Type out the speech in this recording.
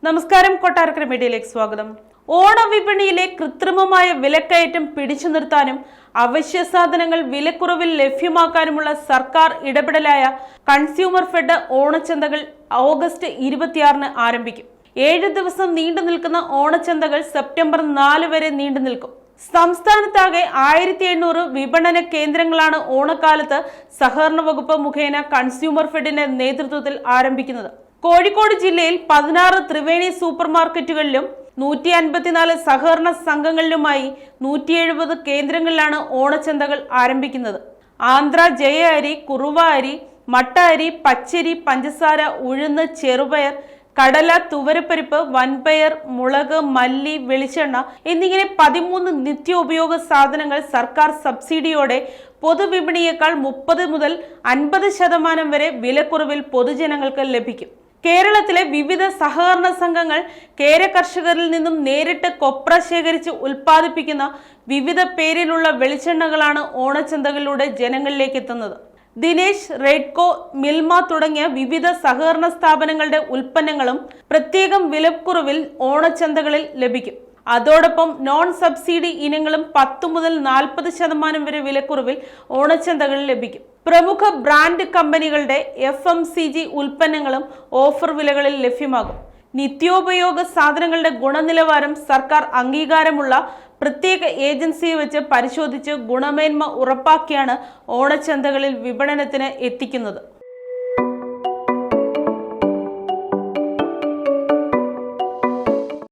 നമസ്കാരം, കൊട്ടാരക്കര മീഡിയയിലേക്ക് സ്വാഗതം. ഓണവിപണിയിലെ കൃത്രിമമായ വിലക്കയറ്റം പിടിച്ചു നിർത്താനും അവശ്യ സാധനങ്ങൾ വിലക്കുറവിൽ ലഭ്യമാക്കാനുമുള്ള സർക്കാർ ഇടപെടലായ കൺസ്യൂമർ ഫെഡ് ഓണച്ചന്തകൾ ഓഗസ്റ്റ് 26-ന് ആരംഭിക്കും. 7 ദിവസം നീണ്ടു നിൽക്കുന്ന ഓണച്ചന്തകൾ സെപ്റ്റംബർ 4 വരെ നീണ്ടു നിൽക്കും. സംസ്ഥാനത്താകെ 1800 വിപണന കേന്ദ്രങ്ങളാണ് ഓണക്കാലത്ത് സഹകരണ വകുപ്പ് മുഖേന കൺസ്യൂമർ ഫെഡിന്റെ നേതൃത്വത്തിൽ ആരംഭിക്കുന്നത്. കോഴിക്കോട് ജില്ലയിൽ 16 ത്രിവേണി സൂപ്പർ മാർക്കറ്റുകളിലും 154 സഹകരണ സംഘങ്ങളിലുമായി 170 കേന്ദ്രങ്ങളിലാണ് ഓണച്ചന്തകൾ ആരംഭിക്കുന്നത്. ആന്ധ്ര ജയ അരി, കുറുവ അരി, മട്ട അരി, പച്ചരി, പഞ്ചസാര, ഉഴുന്ന്, ചെറുപയർ, കടല, തുവരപ്പരിപ്പ്, വൻപയർ, മുളക്, മല്ലി, വെളിച്ചെണ്ണ എന്നിങ്ങനെ 13 നിത്യോപയോഗ സാധനങ്ങൾ സർക്കാർ സബ്സിഡിയോടെ പൊതുവിപണിയേക്കാൾ 30 മുതൽ 50% വരെ വിലക്കുറവിൽ പൊതുജനങ്ങൾക്ക് ലഭിക്കും. കേരളത്തിലെ വിവിധ സഹകരണ സംഘങ്ങൾ കേര കർഷകരിൽ നിന്നും നേരിട്ട് കൊപ്ര ശേഖരിച്ച് ഉൽപ്പാദിപ്പിക്കുന്ന വിവിധ പേരിലുള്ള വെളിച്ചെണ്ണകളാണ് ഓണച്ചന്തകളിലൂടെ ജനങ്ങളിലേക്ക് എത്തുന്നത്. ദിനേശ്, റെഡ്കോ, മിൽമ തുടങ്ങിയ വിവിധ സഹകരണ സ്ഥാപനങ്ങളുടെ ഉൽപ്പന്നങ്ങളും പ്രത്യേകം വിലക്കുറവിൽ ഓണച്ചന്തകളിൽ ലഭിക്കും. അതോടൊപ്പം നോൺ സബ്സിഡി ഇനങ്ങളും 10 മുതൽ 40% വരെ വിലക്കുറവിൽ ഓണച്ചന്തകളിൽ ലഭിക്കും. പ്രമുഖ ബ്രാൻഡ് കമ്പനികളുടെ FMCG ഉൽപ്പന്നങ്ങളും ഓഫർ വിലകളിൽ ലഭ്യമാകും. നിത്യോപയോഗ സാധനങ്ങളുടെ ഗുണനിലവാരം സർക്കാർ അംഗീകാരമുള്ള പ്രത്യേക ഏജൻസിയെ വെച്ച് പരിശോധിച്ച് ഗുണമേന്മ ഉറപ്പാക്കിയാണ് ഓണച്ചന്തകളിൽ വിപണനത്തിന് എത്തിക്കുന്നത്.